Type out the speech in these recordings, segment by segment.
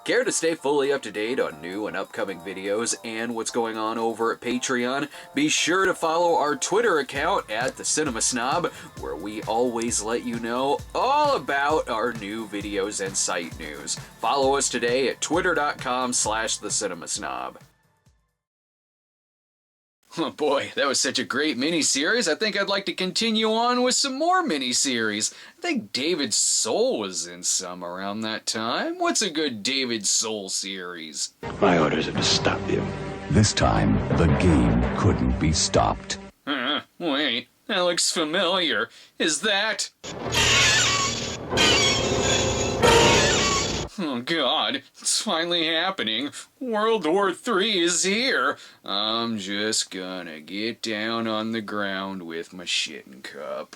Care to stay fully up to date on new and upcoming videos and what's going on over at Patreon? Be sure to follow our Twitter account at the Cinema Snob, where we always let you know all about our new videos and site news. Follow us today at twitter.com/thecinemasnob. Oh boy, that was such a great miniseries. I think I'd like to continue on with some more miniseries. I think David Soul was in some around that time. What's a good David Soul series? My orders are to stop you. This time, the game couldn't be stopped. Wait, that looks familiar. Is that... Oh God, it's finally happening. World War III is here. I'm just gonna get down on the ground with my shitting cup.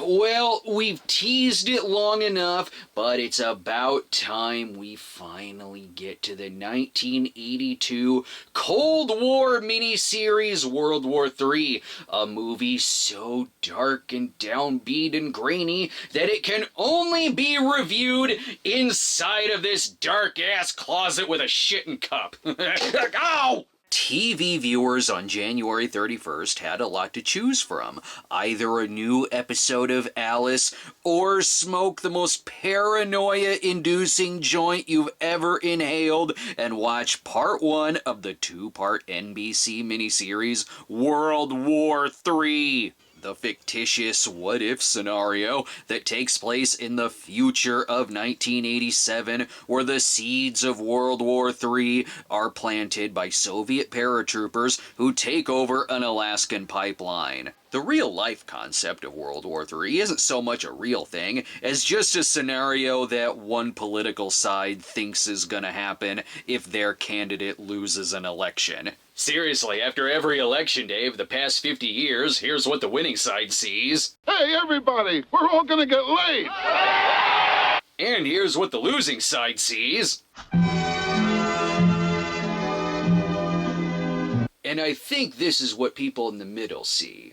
Well, we've teased it long enough, but it's about time we finally get to the 1982 Cold War miniseries World War III, a movie so dark and downbeat and grainy that it can only be reviewed inside of this dark-ass closet with a shitting cup. Ow! TV viewers on January 31st had a lot to choose from. Either a new episode of Alice, or smoke the most paranoia-inducing joint you've ever inhaled and watch part one of the two-part NBC miniseries World War III. The fictitious what-if scenario that takes place in the future of 1987, where the seeds of World War III are planted by Soviet paratroopers who take over an Alaskan pipeline. The real-life concept of World War III isn't so much a real thing as just a scenario that one political side thinks is gonna happen if their candidate loses an election. Seriously, after every election day of the past 50 years, here's what the winning side sees. Hey, everybody! We're all gonna get laid! And here's what the losing side sees. And I think this is what people in the middle see.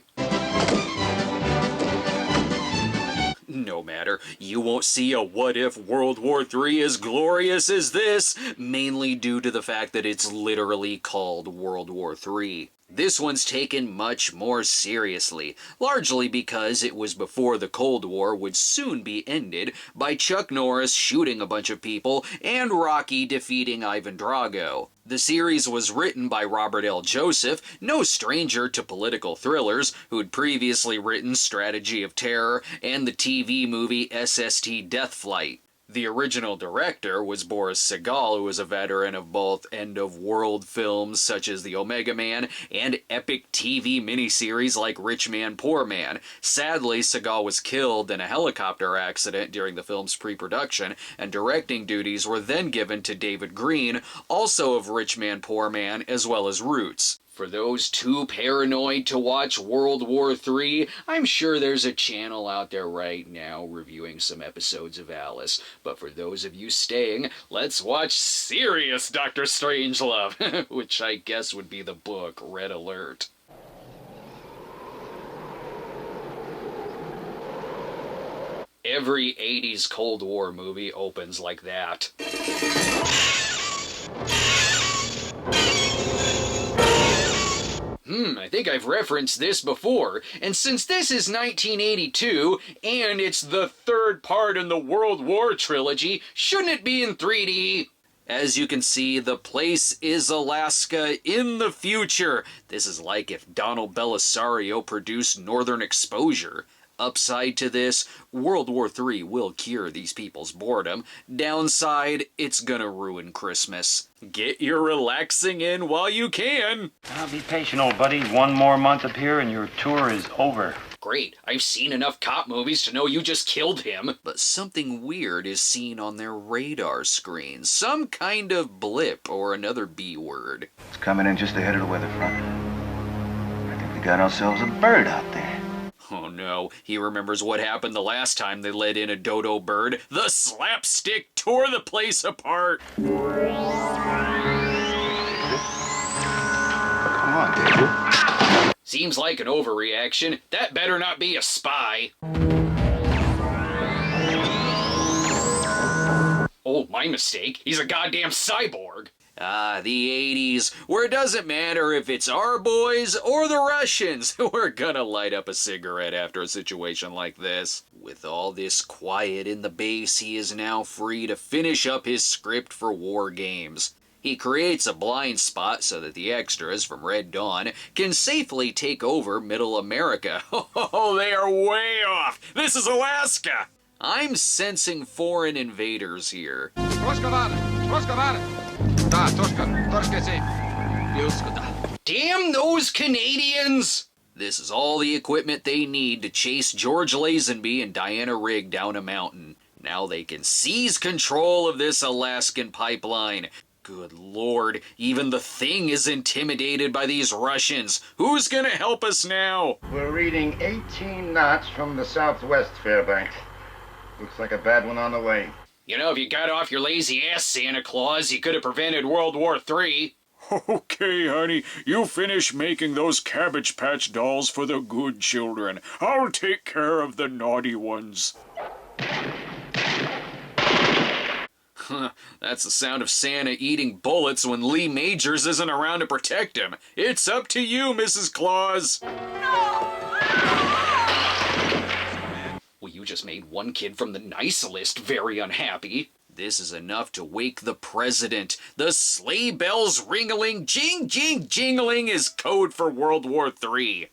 No matter, you won't see a what-if World War III as glorious as this, mainly due to the fact that it's literally called World War III. This one's taken much more seriously, largely because it was before the Cold War would soon be ended by Chuck Norris shooting a bunch of people and Rocky defeating Ivan Drago. The series was written by Robert L. Joseph, no stranger to political thrillers, who'd previously written Strategy of Terror and the TV movie SST Death Flight. The original director was Boris Sagal, who was a veteran of both end-of-world films such as The Omega Man and epic TV miniseries like Rich Man, Poor Man. Sadly, Sagal was killed in a helicopter accident during the film's pre-production, and directing duties were then given to David Green, also of Rich Man, Poor Man, as well as Roots. For those too paranoid to watch World War III, I'm sure there's a channel out there right now reviewing some episodes of Alice. But for those of you staying, let's watch serious Dr. Strangelove, which I guess would be the book Red Alert. Every 80s Cold War movie opens like that. I think I've referenced this before, and since this is 1982, and it's the third part in the World War trilogy, shouldn't it be in 3D? As you can see, the place is Alaska in the future. This is like if Donald Belisario produced Northern Exposure. Upside to this, World War III will cure these people's boredom. Downside, it's gonna ruin Christmas. Get your relaxing in while you can. Be patient, old buddy. One more month up here and your tour is over. Great, I've seen enough cop movies to know you just killed him. But something weird is seen on their radar screen. Some kind of blip or another B word. It's coming in just ahead of the weather front. I think we got ourselves a bird out there. Oh no, he remembers what happened the last time they let in a dodo bird. The slapstick tore the place apart. Come on, David. Seems like an overreaction. That better not be a spy. Oh, my mistake. He's a goddamn cyborg. Ah, the 80s, where it doesn't matter if it's our boys or the Russians who are gonna light up a cigarette after a situation like this. With all this quiet in the base, he is now free to finish up his script for War Games. He creates a blind spot so that the extras from Red Dawn can safely take over Middle America. Oh, they are way off! This is Alaska! I'm sensing foreign invaders here. Damn those Canadians! This is all the equipment they need to chase George Lazenby and Diana Rigg down a mountain. Now they can seize control of this Alaskan pipeline. Good lord, even the Thing is intimidated by these Russians. Who's gonna help us now? We're reading 18 knots from the southwest, Fairbanks. Looks like a bad one on the way. You know, if you got off your lazy ass, Santa Claus, you could have prevented World War III. Okay, honey, you finish making those Cabbage Patch dolls for the good children. I'll take care of the naughty ones. That's the sound of Santa eating bullets when Lee Majors isn't around to protect him. It's up to you, Mrs. Claus. Well, you just made one kid from the nice list very unhappy. This is enough to wake the president. The sleigh bells ringling, jing, jing, jingling is code for World War III.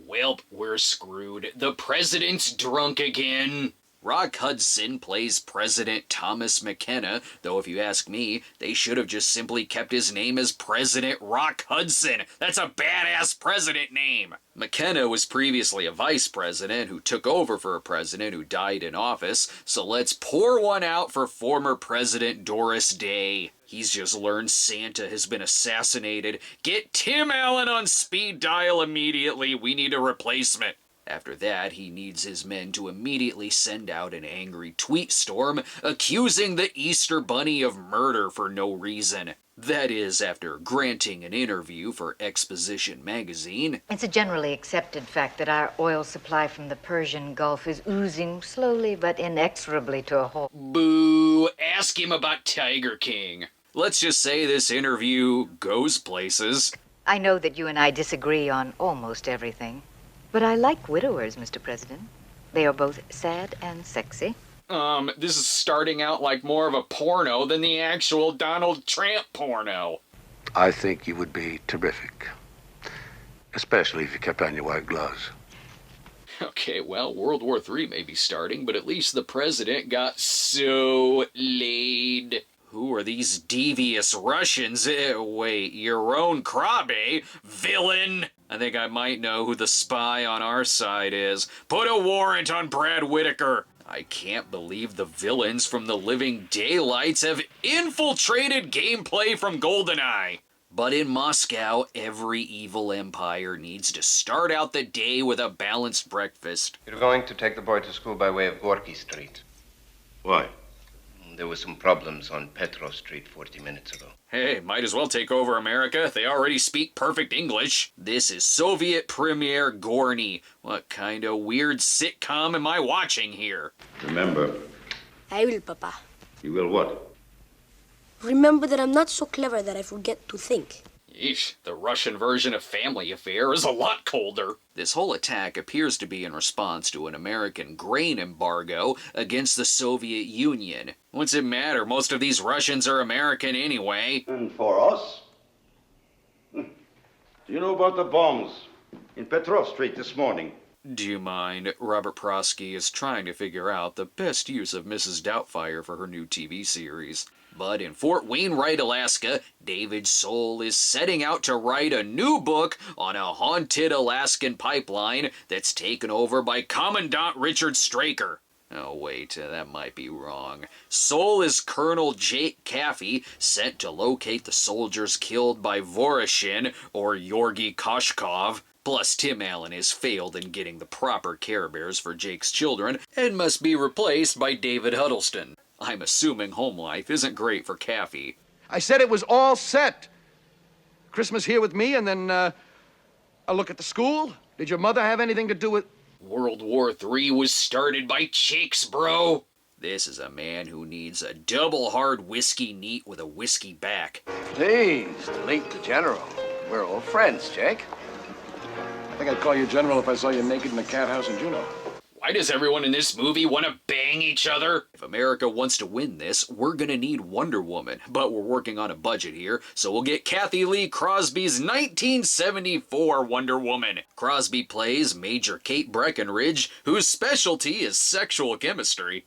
Welp, we're screwed. The president's drunk again. Rock Hudson plays President Thomas McKenna, though if you ask me, they should have just simply kept his name as President Rock Hudson. That's a badass president name. McKenna was previously a vice president who took over for a president who died in office, so let's pour one out for former President Doris Day. He's just learned Santa has been assassinated. Get Tim Allen on speed dial immediately. We need a replacement. After that, he needs his men to immediately send out an angry tweet storm accusing the Easter Bunny of murder for no reason. That is, after granting an interview for Exposition magazine. It's a generally accepted fact that our oil supply from the Persian Gulf is oozing slowly but inexorably to a halt. Boo! Ask him about Tiger King. Let's just say this interview goes places. I know that you and I disagree on almost everything. But I like widowers, Mr. President. They are both sad and sexy. This is starting out like more of a porno than the actual Donald Trump porno. I think you would be terrific. Especially if you kept on your white gloves. Okay, well, World War III may be starting, but at least the president got so laid. Who are these devious Russians? Wait, your own Krabe? Villain! I think I might know who the spy on our side is. Put a warrant on Brad Whitaker! I can't believe the villains from the Living Daylights have infiltrated gameplay from GoldenEye. But in Moscow, every evil empire needs to start out the day with a balanced breakfast. You're going to take the boy to school by way of Gorky Street. Why? There were some problems on Petro Street 40 minutes ago. Hey, might as well take over America. They already speak perfect English. This is Soviet Premier Gorny. What kind of weird sitcom am I watching here? Remember. I will, Papa. You will what? Remember that I'm not so clever that I forget to think. Yeesh, the Russian version of Family Affair is a lot colder. This whole attack appears to be in response to an American grain embargo against the Soviet Union. What's it matter? Most of these Russians are American anyway. And for us? Do you know about the bombs in Petrov Street this morning? Do you mind? Robert Prosky is trying to figure out the best use of Mrs. Doubtfire for her new TV series. But in Fort Wainwright, Alaska, David Soul is setting out to write a new book on a haunted Alaskan pipeline that's taken over by Commandant Richard Straker. Oh wait, that might be wrong. Soul is Colonel Jake Caffey, sent to locate the soldiers killed by Voroshin or Yorgi Koshkov. Plus, Tim Allen has failed in getting the proper Care Bears for Jake's children and must be replaced by David Huddleston. I'm assuming home life isn't great for Caffey. I said it was all set. Christmas here with me and then a look at the school. Did your mother have anything to do with... World War III was started by chicks, bro. This is a man who needs a double hard whiskey neat with a whiskey back. Please, to link the General. We're old friends, Jake. I think I'd call you General if I saw you naked in the cat house in Juneau. Why does everyone in this movie want to bang each other? If America wants to win this, we're gonna need Wonder Woman, but we're working on a budget here, so we'll get Kathy Lee Crosby's 1974 Wonder Woman. Crosby plays Major Kate Breckenridge, whose specialty is sexual chemistry.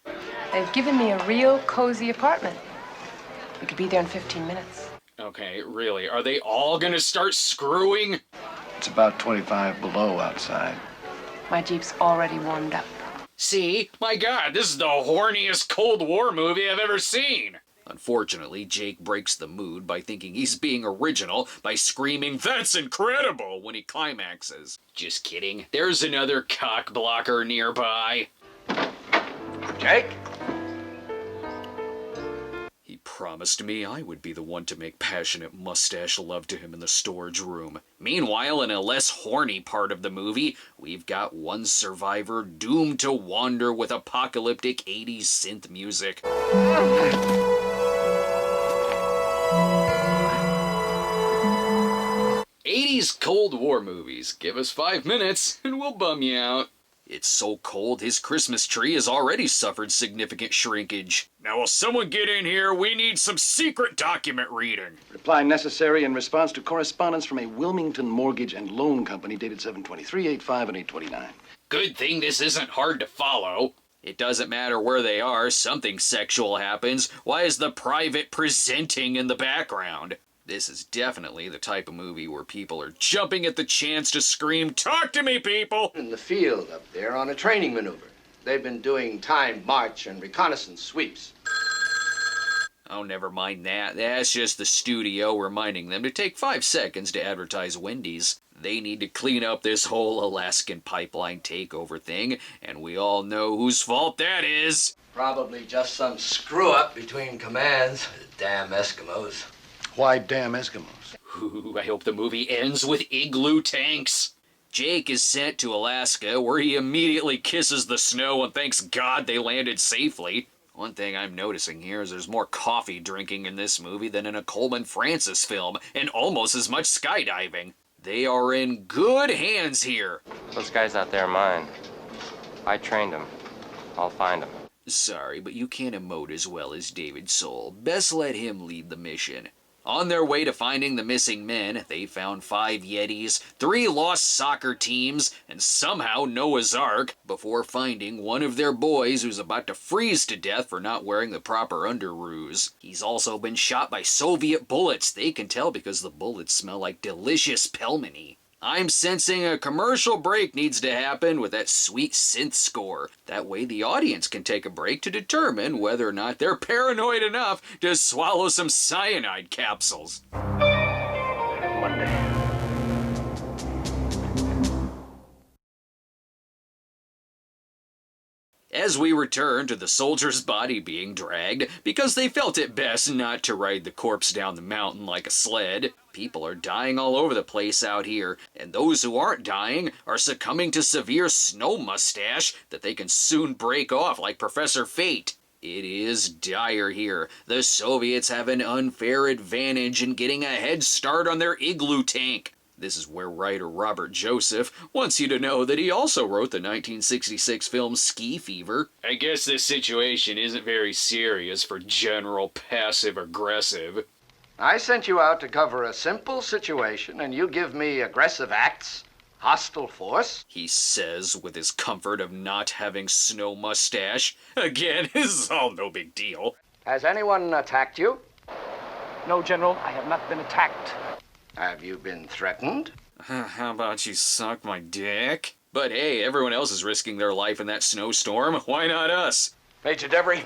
They've given me a real cozy apartment. We could be there in 15 minutes. Okay, really, are they all gonna start screwing? It's about 25 below outside. My Jeep's already warmed up. See? My God, this is the horniest Cold War movie I've ever seen! Unfortunately, Jake breaks the mood by thinking he's being original by screaming, "That's incredible!" when he climaxes. Just kidding. There's another cock blocker nearby. Jake? He promised me I would be the one to make passionate mustache love to him in the storage room. Meanwhile, in a less horny part of the movie, we've got one survivor doomed to wander with apocalyptic 80s synth music. 80s Cold War movies. Give us 5 minutes and we'll bum you out. It's so cold his Christmas tree has already suffered significant shrinkage. Now will someone get in here? We need some secret document reading. Reply necessary in response to correspondence from a Wilmington mortgage and loan company dated 7/23, 8/5, and 8/29. Good thing this isn't hard to follow. It doesn't matter where they are, something sexual happens. Why is the private presenting in the background? This is definitely the type of movie where people are jumping at the chance to scream, "Talk to me, people!" In the field up there on a training maneuver. They've been doing timed march and reconnaissance sweeps. Oh, never mind that. That's just the studio reminding them to take 5 seconds to advertise Wendy's. They need to clean up this whole Alaskan pipeline takeover thing, and we all know whose fault that is. Probably just some screw-up between commands. Damn Eskimos. Why damn Eskimos? Ooh, I hope the movie ends with igloo tanks. Jake is sent to Alaska, where he immediately kisses the snow and thanks God they landed safely. One thing I'm noticing here is there's more coffee drinking in this movie than in a Coleman Francis film, and almost as much skydiving. They are in good hands here. Those guys out there are mine. I trained them. I'll find them. Sorry, but you can't emote as well as David Soul. Best let him lead the mission. On their way to finding the missing men, they found 5 Yetis, 3 lost soccer teams, and somehow Noah's Ark, before finding one of their boys who's about to freeze to death for not wearing the proper underoos. He's also been shot by Soviet bullets. They can tell because the bullets smell like delicious pelmeni. I'm sensing a commercial break needs to happen with that sweet synth score. That way the audience can take a break to determine whether or not they're paranoid enough to swallow some cyanide capsules. Monday. As we return to the soldier's body being dragged, because they felt it best not to ride the corpse down the mountain like a sled, people are dying all over the place out here, and those who aren't dying are succumbing to severe snow mustache that they can soon break off like Professor Fate. It is dire here. The Soviets have an unfair advantage in getting a head start on their igloo tank. This is where writer Robert Joseph wants you to know that he also wrote the 1966 film Ski Fever. I guess this situation isn't very serious for General Passive Aggressive. I sent you out to cover a simple situation, and you give me aggressive acts? Hostile force? He says with his comfort of not having snow mustache. Again, this is all no big deal. Has anyone attacked you? No, General, I have not been attacked. Have you been threatened? How about you suck my dick? But hey, everyone else is risking their life in that snowstorm. Why not us? Major Debris,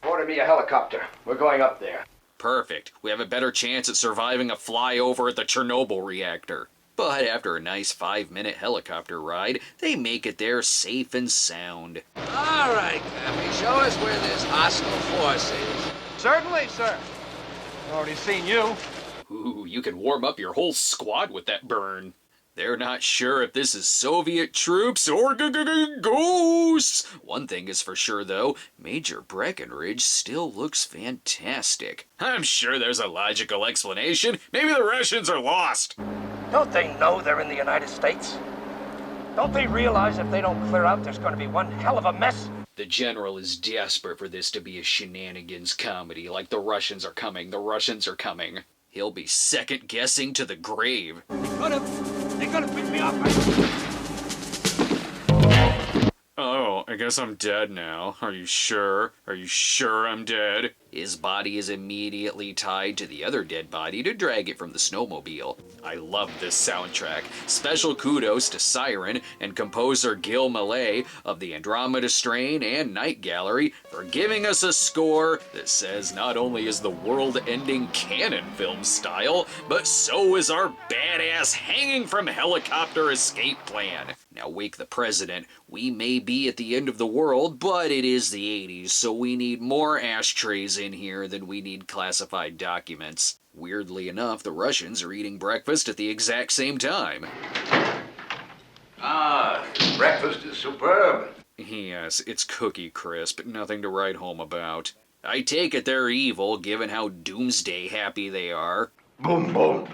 order me a helicopter. We're going up there. Perfect. We have a better chance at surviving a flyover at the Chernobyl reactor. But after a nice 5-minute helicopter ride, they make it there safe and sound. All right, Cappy, show us where this hostile force is. Certainly, sir. Already seen you. Ooh, you can warm up your whole squad with that burn. They're not sure if this is Soviet troops or ghosts. One thing is for sure, though, Major Breckenridge still looks fantastic. I'm sure there's a logical explanation. Maybe the Russians are lost. Don't they know they're in the United States? Don't they realize if they don't clear out, there's going to be one hell of a mess? The general is desperate for this to be a shenanigans comedy, like the Russians are coming, the Russians are coming. He'll be second-guessing to the grave. They're gonna pick me up. Oh, I guess I'm dead now. Are you sure? Are you sure I'm dead? His body is immediately tied to the other dead body to drag it from the snowmobile. I love this soundtrack. Special kudos to Siren and composer Gil Mallet of the Andromeda Strain and Night Gallery for giving us a score that says not only is the world-ending canon film style, but so is our badass hanging from helicopter escape plan. Now wake the president. We may be at the end of the world, but it is the 80s, so we need more ashtrays in here than we need classified documents. Weirdly enough, the Russians are eating breakfast at the exact same time. Ah, breakfast is superb. Yes, it's Cookie Crisp, nothing to write home about. I take it they're evil, given how doomsday happy they are. Boom, boom.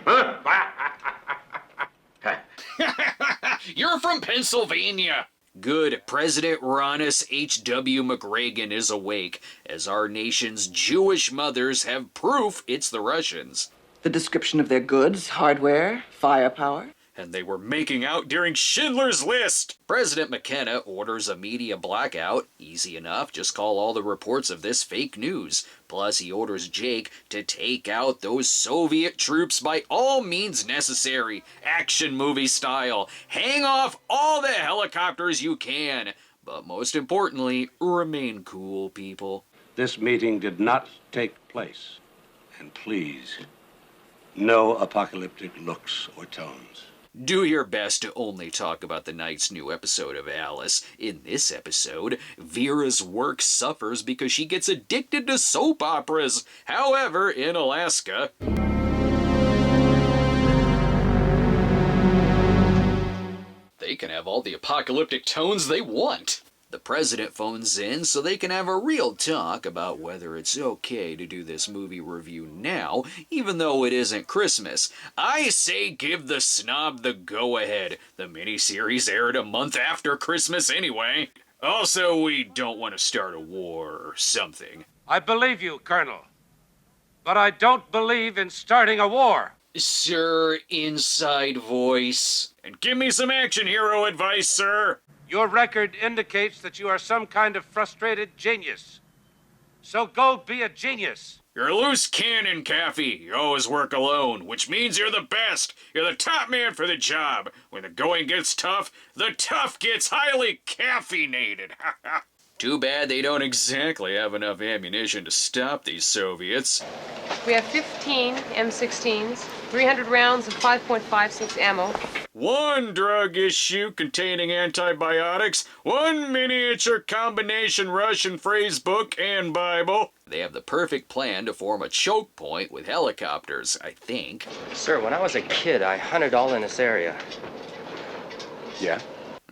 You're from Pennsylvania! Good. President Ronus H.W. McRagan is awake, as our nation's Jewish mothers have proof it's the Russians. The description of their goods, hardware, firepower. And they were making out during Schindler's List! President McKenna orders a media blackout. Easy enough, just call all the reports of this fake news. Plus, he orders Jake to take out those Soviet troops by all means necessary, action movie style. Hang off all the helicopters you can. But most importantly, remain cool, people. This meeting did not take place. And please, no apocalyptic looks or tones. Do your best to only talk about the night's new episode of Alice. In this episode, Vera's work suffers because she gets addicted to soap operas. However, in Alaska, they can have all the apocalyptic tones they want. The president phones in so they can have a real talk about whether it's okay to do this movie review now, even though it isn't Christmas. I say give the snob the go-ahead. The miniseries aired a month after Christmas anyway. Also, we don't want to start a war or something. I believe you, Colonel. But I don't believe in starting a war. Sir, inside voice. And give me some action hero advice, sir. Your record indicates that you are some kind of frustrated genius. So go be a genius. You're a loose cannon, Caffey. You always work alone, which means you're the best. You're the top man for the job. When the going gets tough, the tough gets highly caffeinated. Too bad they don't exactly have enough ammunition to stop these Soviets. We have 15 M16s, 300 rounds of 5.56 ammo. One drug issue containing antibiotics, one miniature combination Russian phrase book and Bible. They have the perfect plan to form a choke point with helicopters, I think. Sir, when I was a kid, I hunted all in this area. Yeah?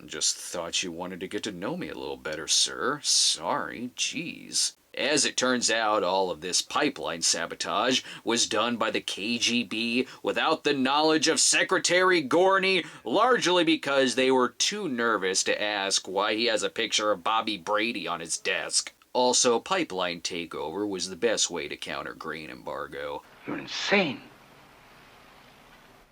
Just thought you wanted to get to know me a little better, sir. Sorry, jeez. As it turns out, all of this pipeline sabotage was done by the KGB without the knowledge of Secretary Gorney, largely because they were too nervous to ask why he has a picture of Bobby Brady on his desk. Also, pipeline takeover was the best way to counter grain embargo. You're insane.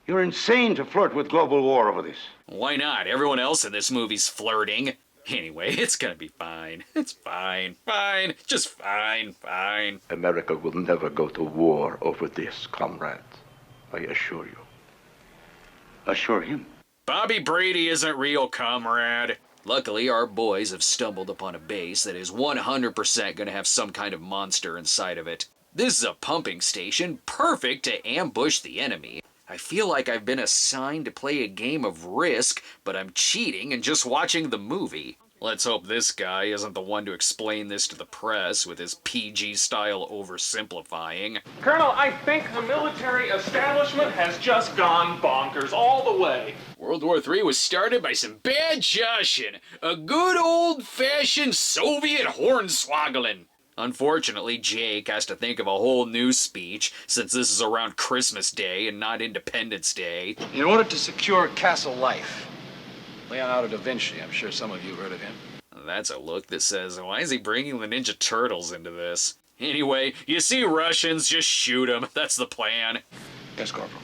You're insane to flirt with global war over this. Why not? Everyone else in this movie's flirting. Anyway, it's gonna be fine. It's fine. Fine. Just fine. Fine. America will never go to war over this, comrades. I assure you. Assure him. Bobby Brady isn't real, comrade. Luckily, our boys have stumbled upon a base that is 100% gonna have some kind of monster inside of it. This is a pumping station, perfect to ambush the enemy. I feel like I've been assigned to play a game of Risk, but I'm cheating and just watching the movie. Let's hope this guy isn't the one to explain this to the press with his PG-style oversimplifying. Colonel, I think the military establishment has just gone bonkers all the way. World War III was started by some bad joshing. A good old-fashioned Soviet hornswoggling. Unfortunately, Jake has to think of a whole new speech, since this is around Christmas Day and not Independence Day. In order to secure castle life, Leonardo da Vinci, I'm sure some of you have heard of him. That's a look that says, why is he bringing the Ninja Turtles into this? Anyway, you see Russians, just shoot them. That's the plan. Yes, Corporal.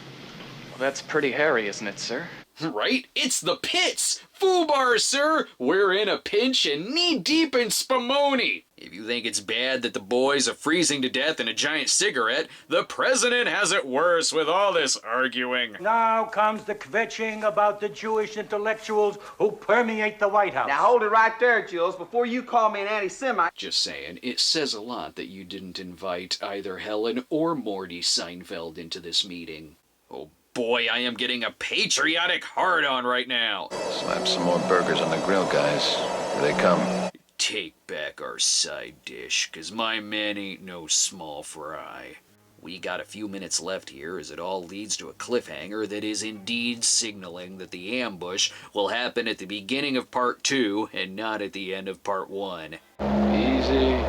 Well, that's pretty hairy, isn't it, sir? Right? It's the pits! Foobar, sir! We're in a pinch and knee-deep in spumoni! If you think it's bad that the boys are freezing to death in a giant cigarette, the president has it worse with all this arguing. Now comes the kvetching about the Jewish intellectuals who permeate the White House. Now hold it right there, Jules, before you call me an anti-Semite. Just saying, it says a lot that you didn't invite either Helen or Morty Seinfeld into this meeting. Oh boy, I am getting a patriotic hard-on right now. Slap some more burgers on the grill, guys. Here they come. Take back our side dish, 'cause my man ain't no small fry. We got a few minutes left here as it all leads to a cliffhanger that is indeed signaling that the ambush will happen at the beginning of part 2 and not at the end of part 1. Easy.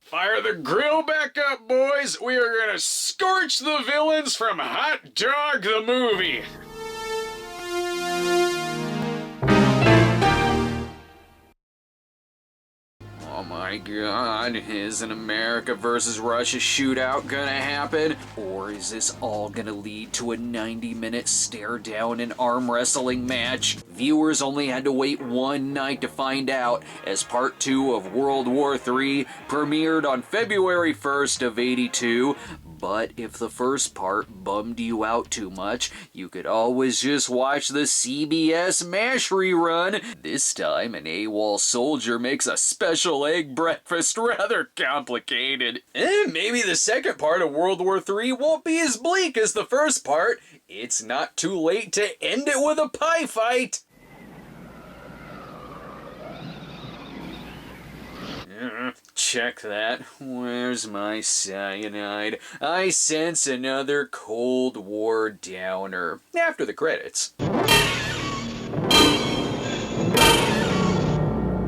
Fire the grill back up, boys! We are gonna scorch the villains from Hot Dog the Movie! Oh my god, is an America versus Russia shootout gonna happen? Or is this all gonna lead to a 90-minute stare-down and arm wrestling match? Viewers only had to wait one night to find out, as part 2 of World War III premiered on February 1st of '82. But if the first part bummed you out too much, you could always just watch the CBS MASH rerun. This time, an AWOL soldier makes a special egg breakfast rather complicated. Maybe the second part of World War III won't be as bleak as the first part. It's not too late to end it with a pie fight. Check that. Where's my cyanide? I sense another Cold War downer. After the credits.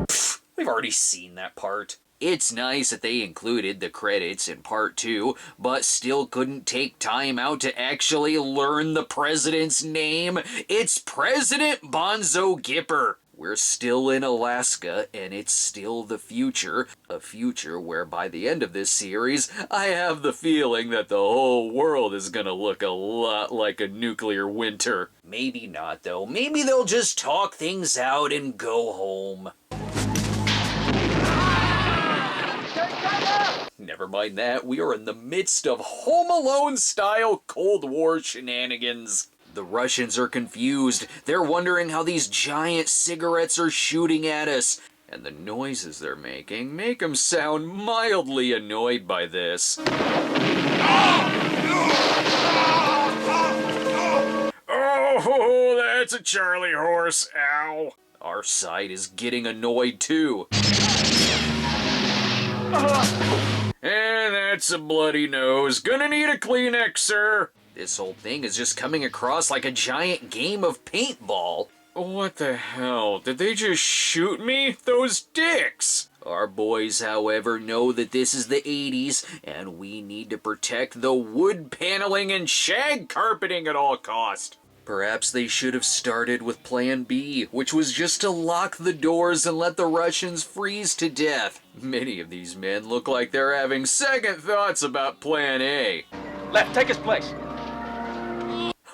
Pfft, we've already seen that part. It's nice that they included the credits in part 2, but still couldn't take time out to actually learn the president's name. It's President Bonzo Gipper. We're still in Alaska, and it's still the future. A future where by the end of this series, I have the feeling that the whole world is gonna look a lot like a nuclear winter. Maybe not, though. Maybe they'll just talk things out and go home. Never mind that, we are in the midst of Home Alone-style Cold War shenanigans. The Russians are confused. They're wondering how these giant cigarettes are shooting at us. And the noises they're making make them sound mildly annoyed by this. Oh, that's a Charlie horse. Ow. Our side is getting annoyed too. And that's a bloody nose. Gonna need a Kleenex, sir. This whole thing is just coming across like a giant game of paintball. What the hell? Did they just shoot me? Those dicks! Our boys, however, know that this is the 80s, and we need to protect the wood paneling and shag carpeting at all cost. Perhaps they should have started with Plan B, which was just to lock the doors and let the Russians freeze to death. Many of these men look like they're having second thoughts about Plan A. Left, take his place.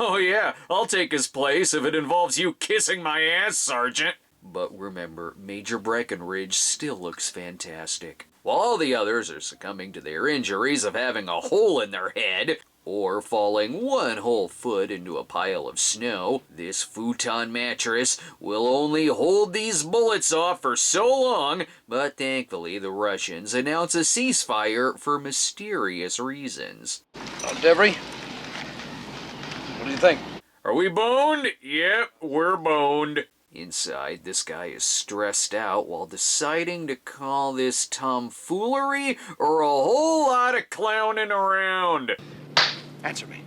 Oh yeah, I'll take his place if it involves you kissing my ass, Sergeant. But remember, Major Breckenridge still looks fantastic. While all the others are succumbing to their injuries of having a hole in their head, or falling one whole foot into a pile of snow, this futon mattress will only hold these bullets off for so long, but thankfully the Russians announce a ceasefire for mysterious reasons. Debris? What do you think? Are we boned? Yep, we're boned. Inside, this guy is stressed out while deciding to call this tomfoolery or a whole lot of clowning around. Answer me.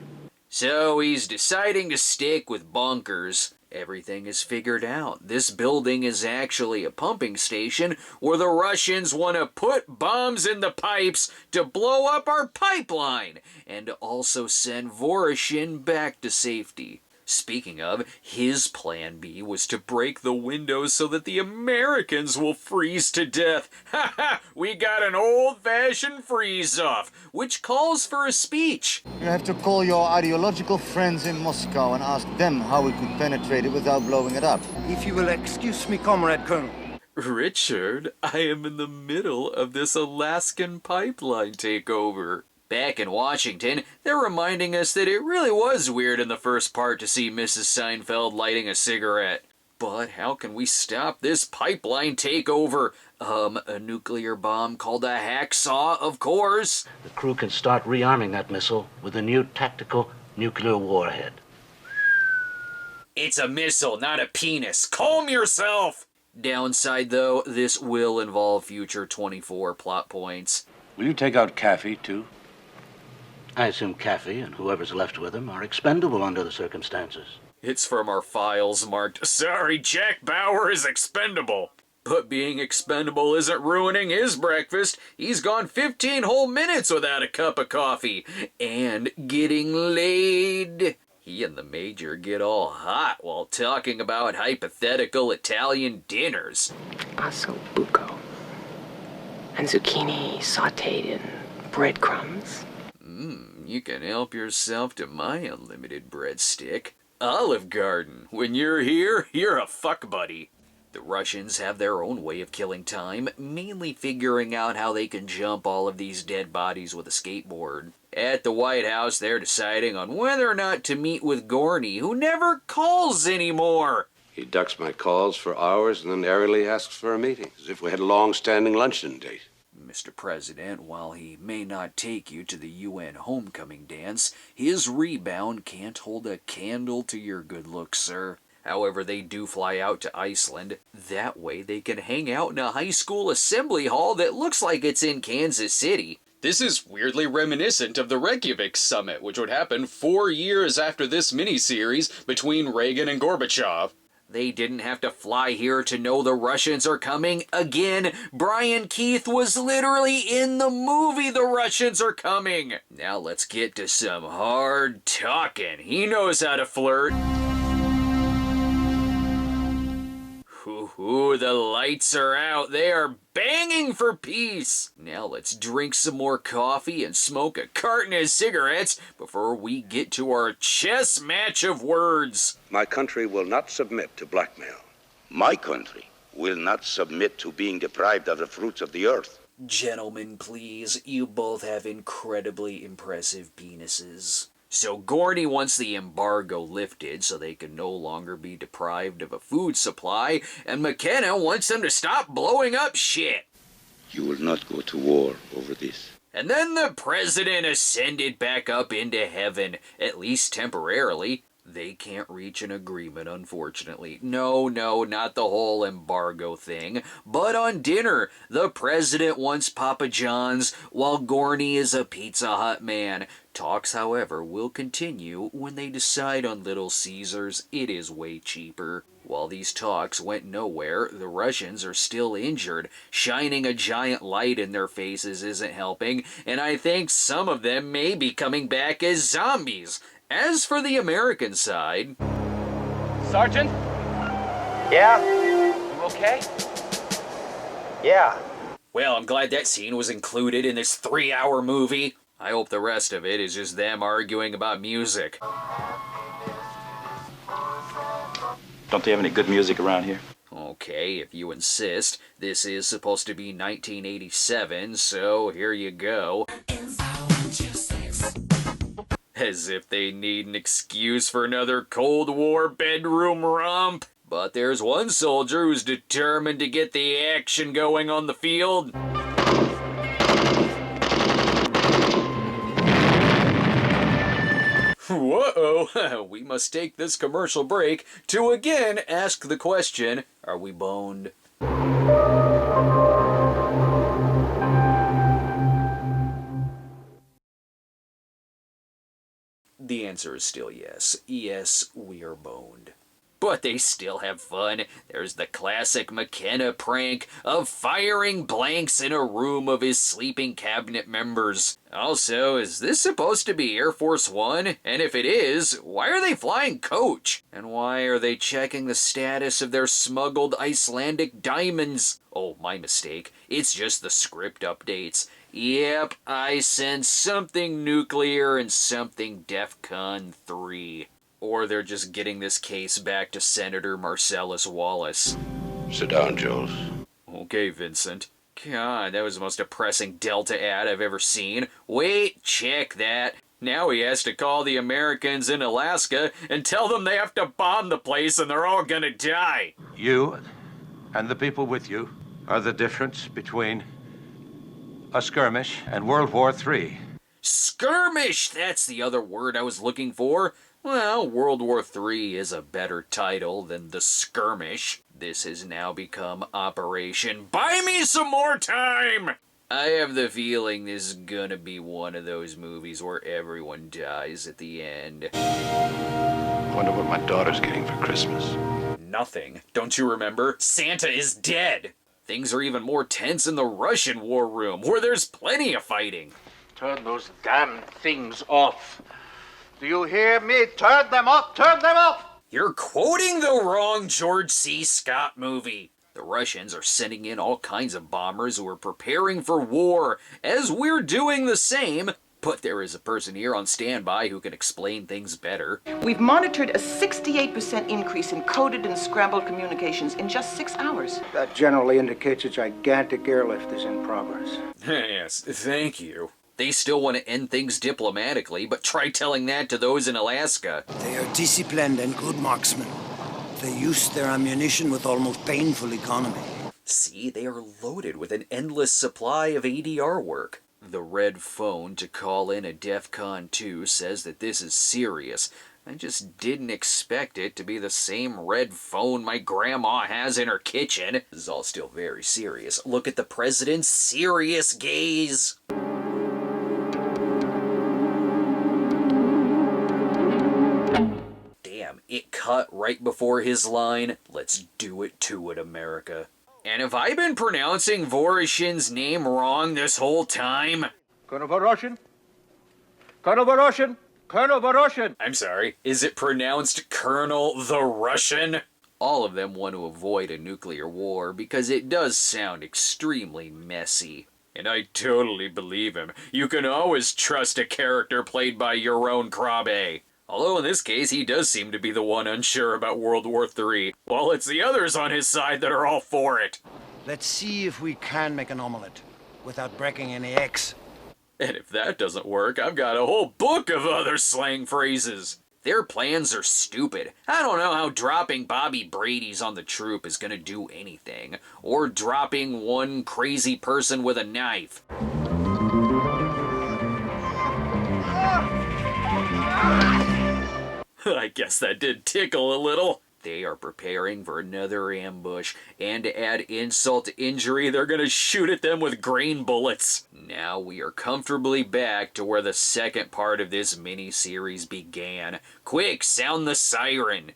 So he's deciding to stick with bunkers. Everything is figured out. This building is actually a pumping station where the Russians want to put bombs in the pipes to blow up our pipeline and to also send Voroshin back to safety. Speaking of, his plan B was to break the windows so that the Americans will freeze to death. Ha ha! We got an old-fashioned freeze-off, which calls for a speech. You have to call your ideological friends in Moscow and ask them how we could penetrate it without blowing it up. If you will excuse me, Comrade Colonel. Richard, I am in the middle of this Alaskan pipeline takeover. Back in Washington, they're reminding us that it really was weird in the first part to see Mrs. Seinfeld lighting a cigarette. But how can we stop this pipeline takeover? A nuclear bomb called a hacksaw, of course. The crew can start rearming that missile with a new tactical nuclear warhead. It's a missile, not a penis. Calm yourself! Downside, though, this will involve future 24 plot points. Will you take out Caffey, too? I assume Caffey and whoever's left with him are expendable under the circumstances. It's from our files marked, "Sorry, Jack Bauer is expendable." But being expendable isn't ruining his breakfast. He's gone 15 whole minutes without a cup of coffee. And getting laid. He and the Major get all hot while talking about hypothetical Italian dinners. Osso buco. And zucchini sautéed in breadcrumbs. You can help yourself to my unlimited breadstick. Olive Garden. When you're here, you're a fuck buddy. The Russians have their own way of killing time, mainly figuring out how they can jump all of these dead bodies with a skateboard. At the White House, they're deciding on whether or not to meet with Gorney, who never calls anymore. He ducks my calls for hours and then airily asks for a meeting, as if we had a long-standing luncheon date. Mr. President, while he may not take you to the UN homecoming dance, his rebound can't hold a candle to your good looks, sir. However, they do fly out to Iceland. That way they can hang out in a high school assembly hall that looks like it's in Kansas City. This is weirdly reminiscent of the Reykjavik summit, which would happen 4 years after this miniseries between Reagan and Gorbachev. They didn't have to fly here to know the Russians are coming. Again, Brian Keith was literally in the movie The Russians Are Coming. Now let's get to some hard talking. He knows how to flirt. Ooh, the lights are out. They are banging for peace. Now let's drink some more coffee and smoke a carton of cigarettes before we get to our chess match of words. My country will not submit to blackmail. My country will not submit to being deprived of the fruits of the earth. Gentlemen, please. You both have incredibly impressive penises. So Gorney wants the embargo lifted so they can no longer be deprived of a food supply, and McKenna wants them to stop blowing up shit. You will not go to war over this. And then the president ascended back up into heaven, at least temporarily. They can't reach an agreement, unfortunately. No, not the whole embargo thing. But on dinner, the president wants Papa John's, while Gorney is a Pizza Hut man. Talks, however, will continue when they decide on Little Caesars. It is way cheaper. While these talks went nowhere, the Russians are still injured. Shining a giant light in their faces isn't helping, and I think some of them may be coming back as zombies. As for the American side... Sergeant? Yeah? You okay? Yeah. Well, I'm glad that scene was included in this 3-hour movie. I hope the rest of it is just them arguing about music. Don't they have any good music around here? Okay, if you insist. This is supposed to be 1987, so here you go. As if they need an excuse for another Cold War bedroom romp. But there's one soldier who's determined to get the action going on the field. Whoa, we must take this commercial break to again ask the question, are we boned? The answer is still yes. Yes, we are boned. But they still have fun. There's the classic McKenna prank of firing blanks in a room of his sleeping cabinet members. Also, is this supposed to be Air Force One? And if it is, why are they flying coach? And why are they checking the status of their smuggled Icelandic diamonds? Oh, my mistake. It's just the script updates. Yep, I sense something nuclear and something DEFCON 3. Or they're just getting this case back to Senator Marcellus Wallace. Sit down, Jules. Okay, Vincent. God, that was the most depressing Delta ad I've ever seen. Wait, check that. Now he has to call the Americans in Alaska and tell them they have to bomb the place and they're all gonna die. You and the people with you are the difference between a skirmish and World War III. Skirmish! That's the other word I was looking for. Well, World War III is a better title than The Skirmish. This has now become Operation Buy Me Some More Time! I have the feeling this is gonna be one of those movies where everyone dies at the end. Wonder what my daughter's getting for Christmas. Nothing. Don't you remember? Santa is dead! Things are even more tense in the Russian war room, where there's plenty of fighting. Turn those damn things off. Do you hear me? Turn them off! Turn them off! You're quoting the wrong George C. Scott movie. The Russians are sending in all kinds of bombers who are preparing for war, as we're doing the same. But there is a person here on standby who can explain things better. We've monitored a 68% increase in coded and scrambled communications in just 6 hours. That generally indicates a gigantic airlift is in progress. Yes, thank you. They still want to end things diplomatically, but try telling that to those in Alaska. They are disciplined and good marksmen. They use their ammunition with almost painful economy. See, they are loaded with an endless supply of ADR work. The red phone to call in a DEFCON 2 says that this is serious. I just didn't expect it to be the same red phone my grandma has in her kitchen. This is all still very serious. Look at the president's serious gaze. Damn, it cut right before his line. Let's do it to it, America. And have I been pronouncing Voroshin's name wrong this whole time? Colonel Voroshin? Colonel Voroshin? Colonel Voroshin! I'm sorry, is it pronounced Colonel the Russian? All of them want to avoid a nuclear war because it does sound extremely messy. And I totally believe him. You can always trust a character played by your own Krabe. Although in this case, he does seem to be the one unsure about World War III, while it's the others on his side that are all for it. Let's see if we can make an omelet without breaking any eggs. And if that doesn't work, I've got a whole book of other slang phrases. Their plans are stupid. I don't know how dropping Bobby Brady's on the troop is gonna do anything, or dropping one crazy person with a knife. I guess that did tickle a little. They are preparing for another ambush, and to add insult to injury, they're gonna shoot at them with grain bullets. Now we are comfortably back to where the second part of this mini-series began. Quick, sound the siren!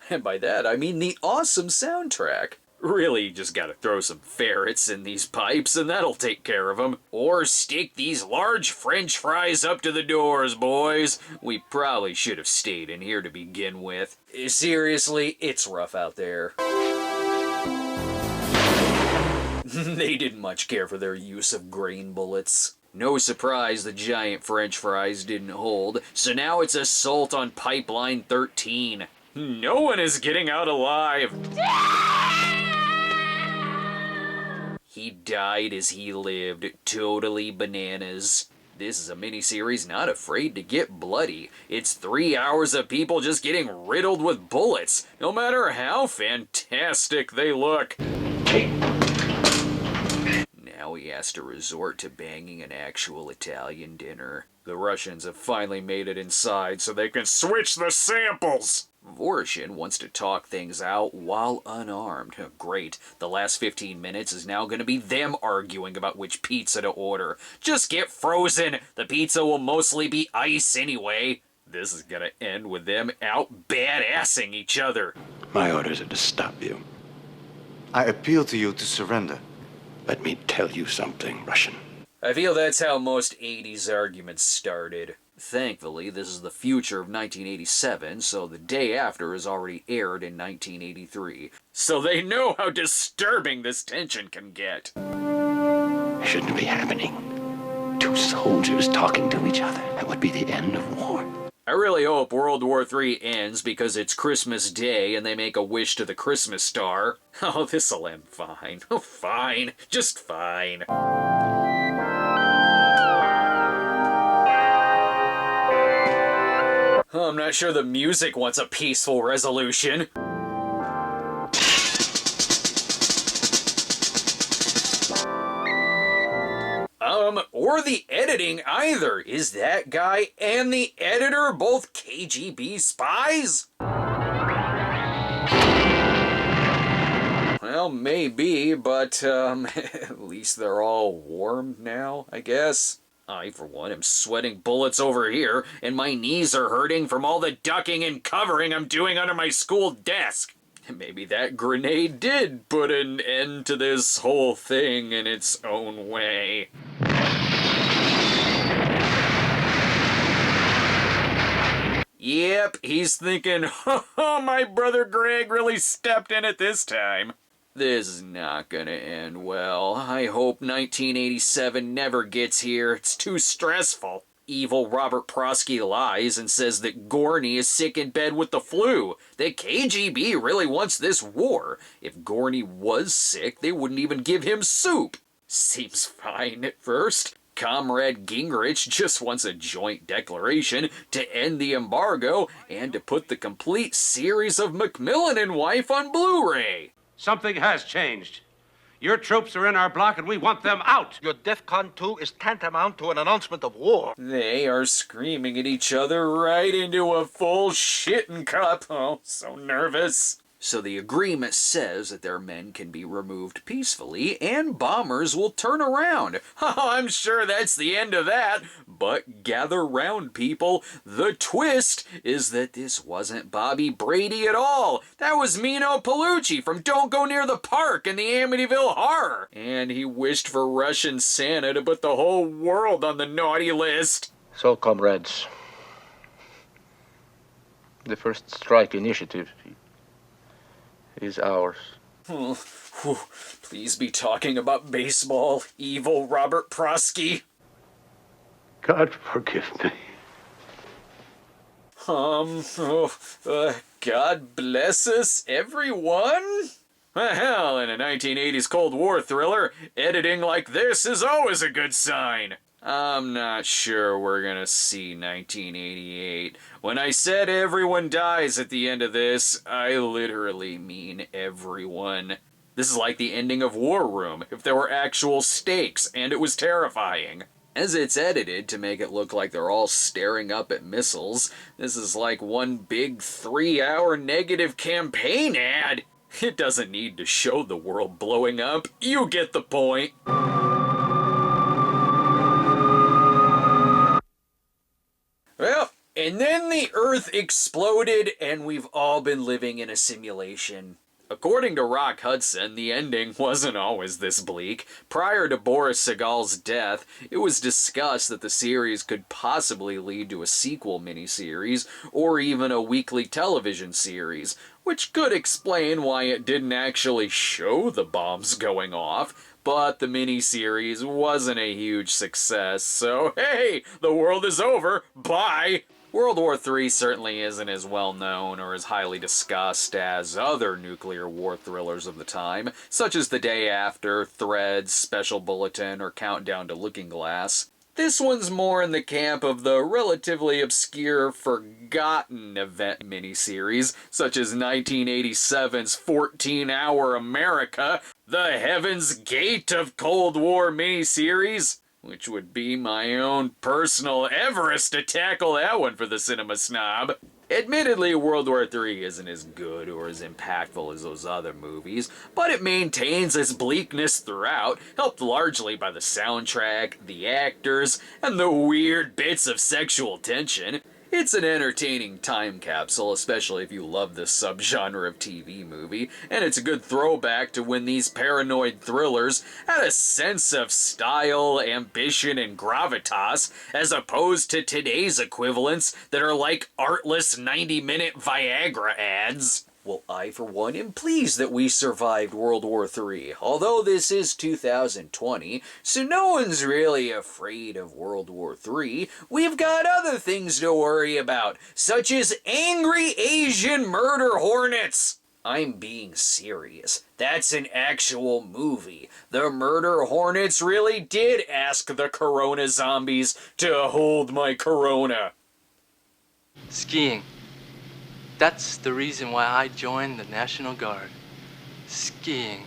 And by that, I mean the awesome soundtrack. Really, you just gotta throw some ferrets in these pipes and that'll take care of them. Or stick these large French fries up to the doors, boys. We probably should have stayed in here to begin with. Seriously, it's rough out there. They didn't much care for their use of grain bullets. No surprise the giant French fries didn't hold, so now it's assault on Pipeline 13. No one is getting out alive. He died as he lived, totally bananas. This is a miniseries not afraid to get bloody. It's 3 hours of people just getting riddled with bullets, no matter how fantastic they look. Now Now he has to resort to banging an actual Italian dinner. The Russians have finally made it inside so they can switch the samples! Vorishin wants to talk things out while unarmed. Great, the last 15 minutes is now going to be them arguing about which pizza to order. Just get frozen! The pizza will mostly be ice anyway. This is going to end with them out badassing each other. My orders are to stop you. I appeal to you to surrender. Let me tell you something, Russian. I feel that's how most 80s arguments started. Thankfully, this is the future of 1987, so the day after is already aired in 1983. So they know how disturbing this tension can get. It shouldn't be happening. Two soldiers talking to each other. That would be the end of war. I really hope World War III ends because it's Christmas Day and they make a wish to the Christmas star. Oh, this'll end fine. Oh, fine. Just fine. I'm not sure the music wants a peaceful resolution. Or the editing either. Is that guy and the editor both KGB spies? Well, maybe, but at least they're all warm now, I guess. I, for one, am sweating bullets over here, and my knees are hurting from all the ducking and covering I'm doing under my school desk. Maybe that grenade did put an end to this whole thing in its own way. Yep, he's thinking, oh, my brother Greg really stepped in it this time. This is not gonna end well. I hope 1987 never gets here. It's too stressful. Evil Robert Prosky lies and says that Gorney is sick in bed with the flu. The KGB really wants this war. If Gorney was sick, they wouldn't even give him soup. Seems fine at first. Comrade Gingrich just wants a joint declaration to end the embargo and to put the complete series of Macmillan and Wife on Blu-ray. Something has changed. Your troops are in our block and we want them out. Your DEFCON 2 is tantamount to an announcement of war. They are screaming at each other right into a full shitting cup. Oh, so nervous. So the agreement says that their men can be removed peacefully and bombers will turn around. I'm sure that's the end of that. But gather round, people. The twist is that this wasn't Bobby Brady at all. That was Mino Pellucci from Don't Go Near the Park and the Amityville Horror. And he wished for Russian Santa to put the whole world on the naughty list. So, comrades, the first strike initiative is ours. Please be talking about baseball, evil Robert Prosky. God forgive me. God bless us, everyone? Well, hell, in a 1980s Cold War thriller, editing like this is always a good sign. I'm not sure we're gonna see 1988. When I said everyone dies at the end of this, I literally mean everyone. This is like the ending of War Room, if there were actual stakes, and it was terrifying. As it's edited to make it look like they're all staring up at missiles, this is like one big 3-hour negative campaign ad. It doesn't need to show the world blowing up. You get the point. Well, and then the Earth exploded and we've all been living in a simulation. According to Rock Hudson, the ending wasn't always this bleak. Prior to Boris Sagal's death, it was discussed that the series could possibly lead to a sequel miniseries or even a weekly television series, which could explain why it didn't actually show the bombs going off. But the miniseries wasn't a huge success, so hey, the world is over, bye! World War III certainly isn't as well known or as highly discussed as other nuclear war thrillers of the time, such as The Day After, Threads, Special Bulletin, or Countdown to Looking Glass. This one's more in the camp of the relatively obscure, forgotten event miniseries, such as 1987's 14-Hour America, The Heaven's Gate of Cold War miniseries, which would be my own personal Everest to tackle that one for the Cinema Snob. Admittedly, World War III isn't as good or as impactful as those other movies, but it maintains its bleakness throughout, helped largely by the soundtrack, the actors, and the weird bits of sexual tension. It's an entertaining time capsule, especially if you love this subgenre of TV movie, and it's a good throwback to when these paranoid thrillers had a sense of style, ambition, and gravitas, as opposed to today's equivalents that are like artless 90-minute Viagra ads. Well, I, for one, am pleased that we survived World War III, although this is 2020, so no one's really afraid of World War III. We've got other things to worry about, such as angry Asian murder hornets. I'm being serious. That's an actual movie. The murder hornets really did ask the corona zombies to hold my corona. Skiing. That's the reason why I joined the National Guard. Skiing.